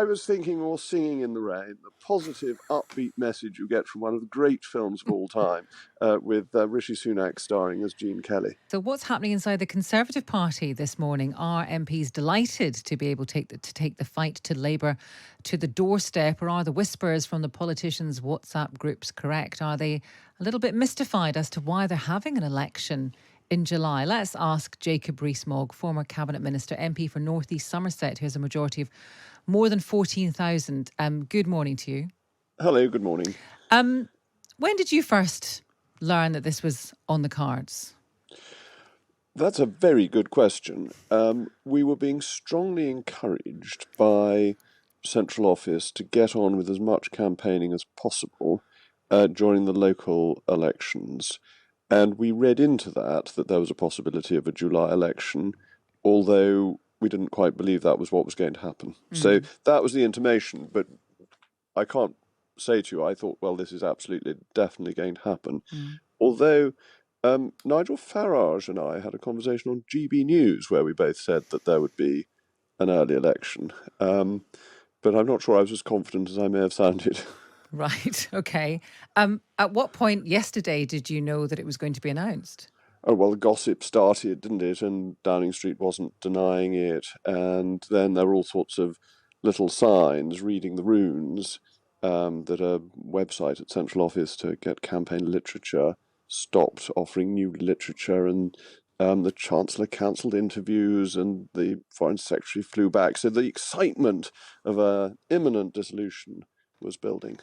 I was thinking more Singing in the Rain, the positive, upbeat message you get from one of the great films of all time, with Rishi Sunak starring as Gene Kelly. So what's happening inside the Conservative Party this morning? Are MPs delighted to be able to take the fight to Labour to the doorstep, or are the whispers from the politicians' WhatsApp groups correct? Are they a little bit mystified as to why they're having an election in July? Let's ask Jacob Rees-Mogg, former Cabinet Minister, MP for North East Somerset, who has a majority of more than 14,000. Good morning to you. Hello, good morning. When did you first learn that this was on the cards? That's a very good question. We were being strongly encouraged by Central Office to get on with as much campaigning as possible during the local elections. And we read into that there was a possibility of a July election, although we didn't quite believe that was what was going to happen. So that was the intimation. But I can't say to you, I thought, well, this is absolutely, definitely going to happen. Although Nigel Farage and I had a conversation on GB News where we both said that there would be an early election. But I'm not sure I was as confident as I may have sounded. Right, okay. At what point yesterday did you know that it was going to be announced? Oh, well, the gossip started, didn't it? And Downing Street wasn't denying it. And then there were all sorts of little signs, reading the runes, that a website at Central Office to get campaign literature stopped offering new literature, and the Chancellor cancelled interviews, and the Foreign Secretary flew back. So the excitement of an imminent dissolution was building.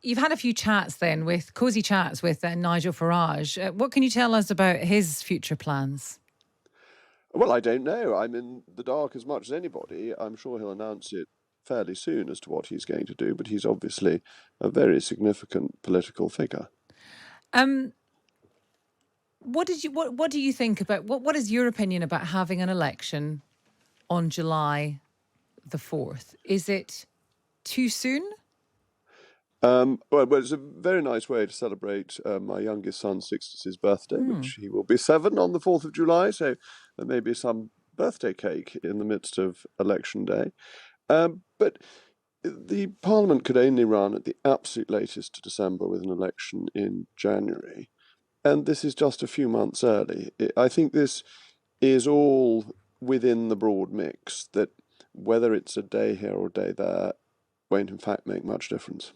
You've had a few chats then, with cosy chats with Nigel Farage. What can you tell us about his future plans? Well, I don't know. I'm in the dark as much as anybody. I'm sure he'll announce it fairly soon as to what he's going to do, but he's obviously a very significant political figure. What do you think about what is your opinion about having an election on July the 4th? Is it too soon? Well, it's a very nice way to celebrate my youngest son's 60th birthday, which he will be 7 on the 4th of July. So there may be some birthday cake in the midst of election day. But the Parliament could only run at the absolute latest to December, with an election in January. And this is just a few months early. I think this is all within the broad mix, that whether it's a day here or a day there won't in fact make much difference.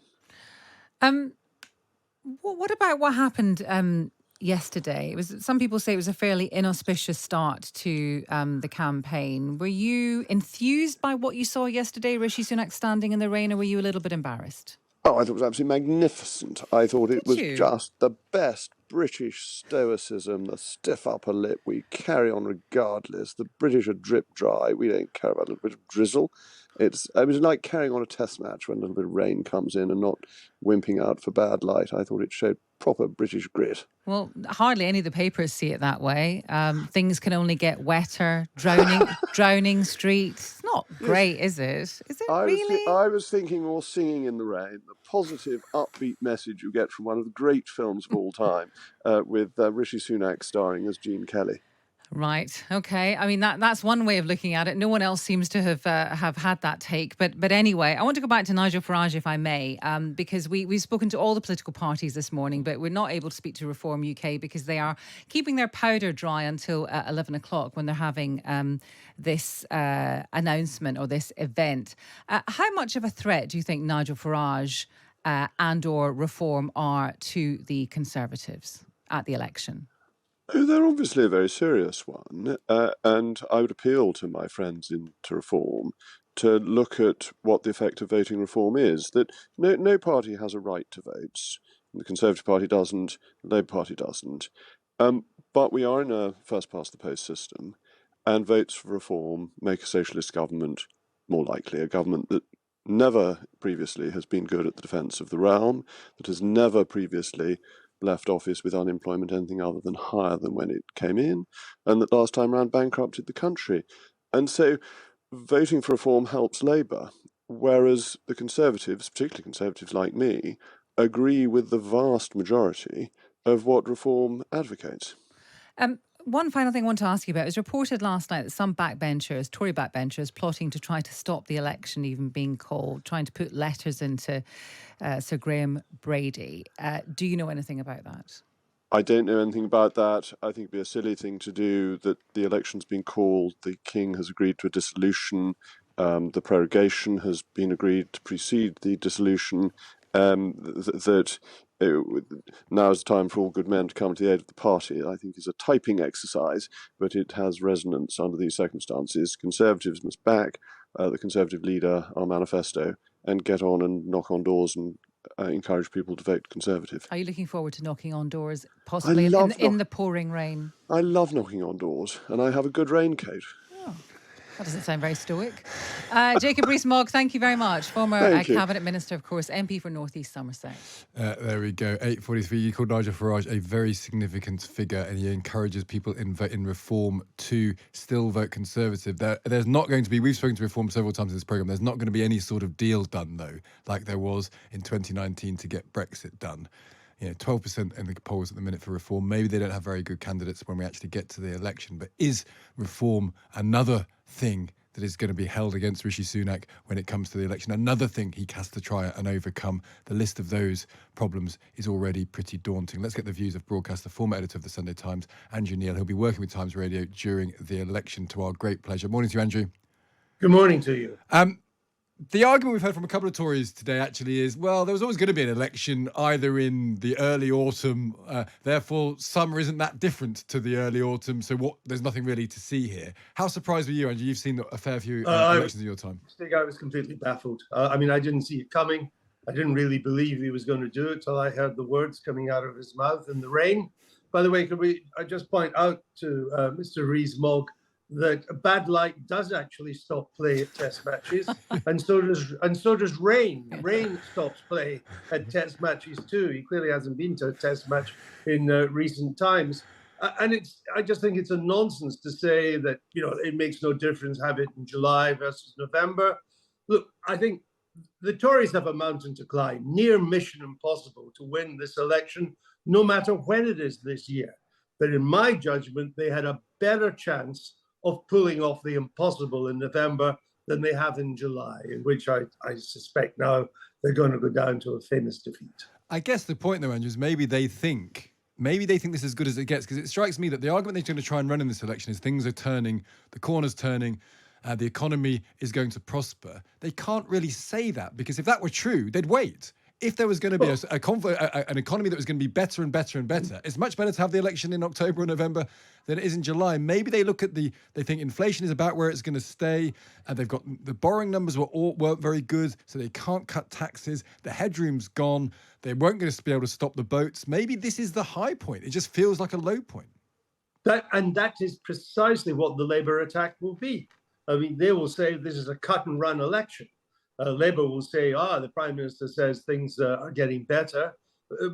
What about what happened yesterday? Some people say it was a fairly inauspicious start to the campaign. Were you enthused by what you saw yesterday, Rishi Sunak standing in the rain, or were you a little bit embarrassed? Oh, I thought it was absolutely magnificent. I thought it was just the best British stoicism, the stiff upper lip. We carry on regardless. The British are drip dry. We don't care about a little bit of drizzle. It was like carrying on a test match when a little bit of rain comes in, and not wimping out for bad light. I thought it showed proper British grit. Well, hardly any of the papers see it that way. Things can only get wetter, drowning streets. It's not great, is it? Is it really? I was thinking more Singing in the Rain, the positive, upbeat message you get from one of the great films of all time, with Rishi Sunak starring as Gene Kelly. Right. Okay. I mean, that's one way of looking at it. No one else seems to have had that take. But anyway, I want to go back to Nigel Farage, if I may, because we've spoken to all the political parties this morning, but we're not able to speak to Reform UK because they are keeping their powder dry until 11 o'clock when they're having this announcement or this event. How much of a threat do you think Nigel Farage and or Reform are to the Conservatives at the election? They're obviously a very serious one, and I would appeal to my friends to Reform to look at what the effect of voting reform is, that no party has a right to votes. The Conservative Party doesn't, the Labour Party doesn't, but we are in a first-past-the-post system, and votes for reform make a socialist government more likely, a government that never previously has been good at the defence of the realm, that has never previously left office with unemployment anything other than higher than when it came in, and that last time round bankrupted the country. And so voting for reform helps Labour, whereas the Conservatives, particularly Conservatives like me, agree with the vast majority of what reform advocates. One final thing I want to ask you about. It was reported last night that some backbenchers, Tory backbenchers, plotting to try to stop the election even being called, trying to put letters into Sir Graham Brady. Do you know anything about that? I don't know anything about that. I think it'd be a silly thing to do, that the election's been called, the King has agreed to a dissolution, the prorogation has been agreed to precede the dissolution, that now is the time for all good men to come to the aid of the party, I think is a typing exercise, but it has resonance under these circumstances. Conservatives must back the Conservative leader, our manifesto, and get on and knock on doors and encourage people to vote Conservative. Are you looking forward to knocking on doors, I possibly love in the pouring rain? I love knocking on doors, and I have a good raincoat. Oh, that doesn't sound very stoic. Jacob Rees-Mogg, thank you very much. Former Thank you. Cabinet Minister, of course, MP for North East Somerset. There we go. 8:43. You called Nigel Farage a very significant figure, and he encourages people in Reform to still vote Conservative. There's not going to be. We've spoken to Reform several times in this programme. There's not going to be any sort of deal done, though, like there was in 2019 to get Brexit done. 12% in the polls at the minute for Reform. Maybe they don't have very good candidates when we actually get to the election. But is Reform another thing that is going to be held against Rishi Sunak when it comes to the election? Another thing he has to try and overcome. The list of those problems is already pretty daunting. Let's get the views of broadcaster, former editor of the Sunday Times, Andrew Neil. He'll be working with Times Radio during the election, to our great pleasure. Morning to you, Andrew. Good morning to you. The argument we've heard from a couple of Tories today actually is, well, there was always going to be an election either in the early autumn, therefore summer isn't that different to the early autumn, so there's nothing really to see here. How surprised were you, Andrew? You've seen a fair few elections in your time. I was completely baffled. I didn't see it coming. I didn't really believe he was going to do it till I heard the words coming out of his mouth in the rain. By the way, I just point out to Mr. Rees-Mogg that bad light does actually stop play at test matches, and so does rain. Rain stops play at test matches too. He clearly hasn't been to a test match in recent times, and I just think it's a nonsense to say that it makes no difference, have it in July versus November. Look, I think the Tories have a mountain to climb, near mission impossible to win this election, no matter when it is this year. But in my judgment, they had a better chance of pulling off the impossible in November than they have in July, in which I suspect now they're going to go down to a famous defeat. I guess the point, though, Andrew, is maybe they think this is as good as it gets, because it strikes me that the argument they're going to try and run in this election is things are turning, the corner's turning, the economy is going to prosper. They can't really say that, because if that were true, they'd wait. If there was going to be an economy that was going to be better and better and better, it's much better to have the election in October or November than it is in July. Maybe they look at they think inflation is about where it's going to stay, and they've got the borrowing numbers weren't very good, so they can't cut taxes. The headroom's gone. They weren't going to be able to stop the boats. Maybe this is the high point. It just feels like a low point. That is precisely what the Labour attack will be. They will say this is a cut and run election. Labour will say, the Prime Minister says things are getting better.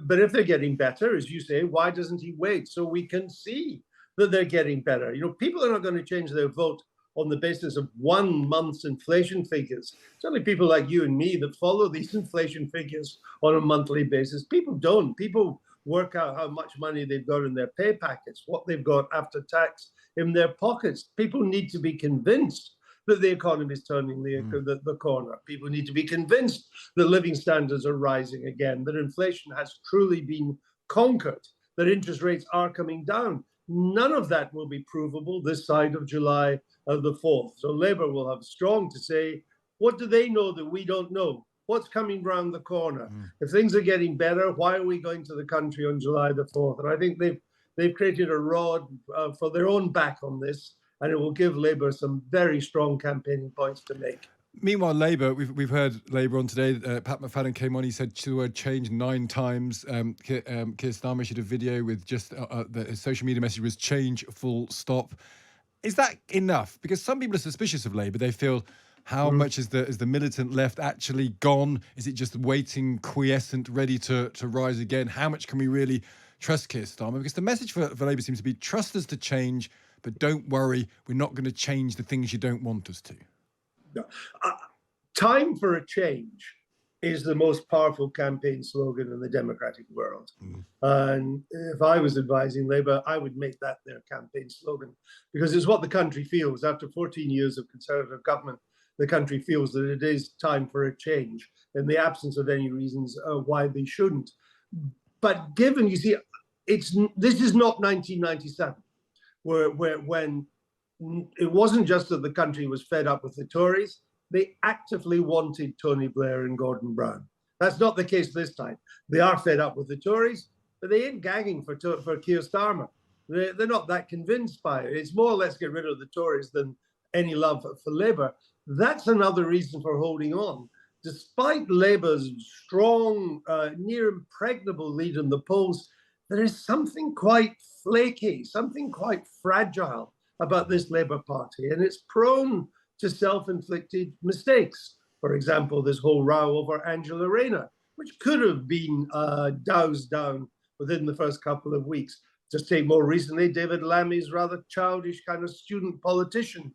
But if they're getting better, as you say, why doesn't he wait so we can see that they're getting better? People are not going to change their vote on the basis of 1 month's inflation figures. Certainly people like you and me that follow these inflation figures on a monthly basis. People don't. People work out how much money they've got in their pay packets, what they've got after tax in their pockets. People need to be convinced that the economy is turning the corner. People need to be convinced that living standards are rising again, that inflation has truly been conquered, that interest rates are coming down. None of that will be provable this side of July the 4th. So Labour will have strong to say, what do they know that we don't know? What's coming round the corner? If things are getting better, why are we going to the country on July the 4th? And I think they've created a rod for their own back on this, and it will give Labour some very strong campaigning points to make. Meanwhile, Labour, we've heard Labour on today. Pat McFadden came on. He said the word change 9 times. Keir Starmer issued a video with just the social media message was change full stop. Is that enough? Because some people are suspicious of Labour. They feel, how much is the militant left actually gone? Is it just waiting, quiescent, ready to rise again? How much can we really trust Keir Starmer? Because the message for Labour seems to be trust us to change, but don't worry, we're not going to change the things you don't want us to. No. Time for a change is the most powerful campaign slogan in the democratic world. And if I was advising Labour, I would make that their campaign slogan, because it's what the country feels. After 14 years of Conservative government, the country feels that it is time for a change in the absence of any reasons why they shouldn't. But given, you see, this is not 1997, when it wasn't just that the country was fed up with the Tories, they actively wanted Tony Blair and Gordon Brown. That's not the case this time. They are fed up with the Tories, but they ain't gagging for Keir Starmer. They're not that convinced by it. It's more, let's get rid of the Tories than any love for Labour. That's another reason for holding on. Despite Labour's strong, near impregnable lead in the polls, there is something quite flaky, something quite fragile about this Labour Party, and it's prone to self-inflicted mistakes. For example, this whole row over Angela Rayner, which could have been doused down within the first couple of weeks. Just take more recently, David Lammy's rather childish kind of student politician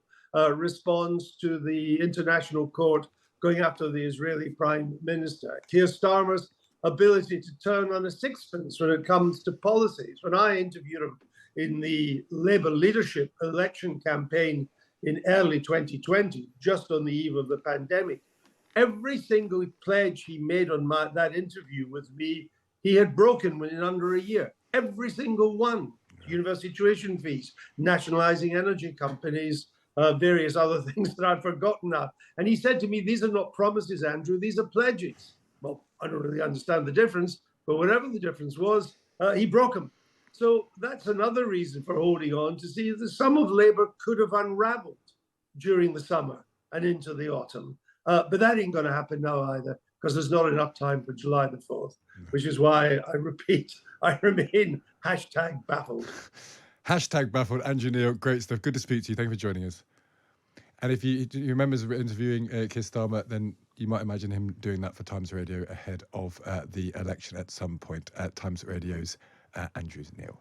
response to the International Court going after the Israeli Prime Minister. Keir Starmer's ability to turn on a sixpence when it comes to policies. When I interviewed him in the Labour leadership election campaign in early 2020, just on the eve of the pandemic, every single pledge he made on that interview with me, he had broken in under a year. Every single one. University tuition fees, nationalising energy companies, various other things that I'd forgotten now. And he said to me, these are not promises, Andrew, these are pledges. Well, I don't really understand the difference, but whatever the difference was, he broke them. So that's another reason for holding on, to see that some of Labour could have unravelled during the summer and into the autumn. But that ain't going to happen now either, because there's not enough time for July the 4th, which is why I repeat, I remain #baffled. #baffled. Andrew Neil, great stuff. Good to speak to you. Thank you for joining us. And if you remember interviewing Keir Starmer, then you might imagine him doing that for Times Radio ahead of the election at some point. Times Radio's Andrew Neil.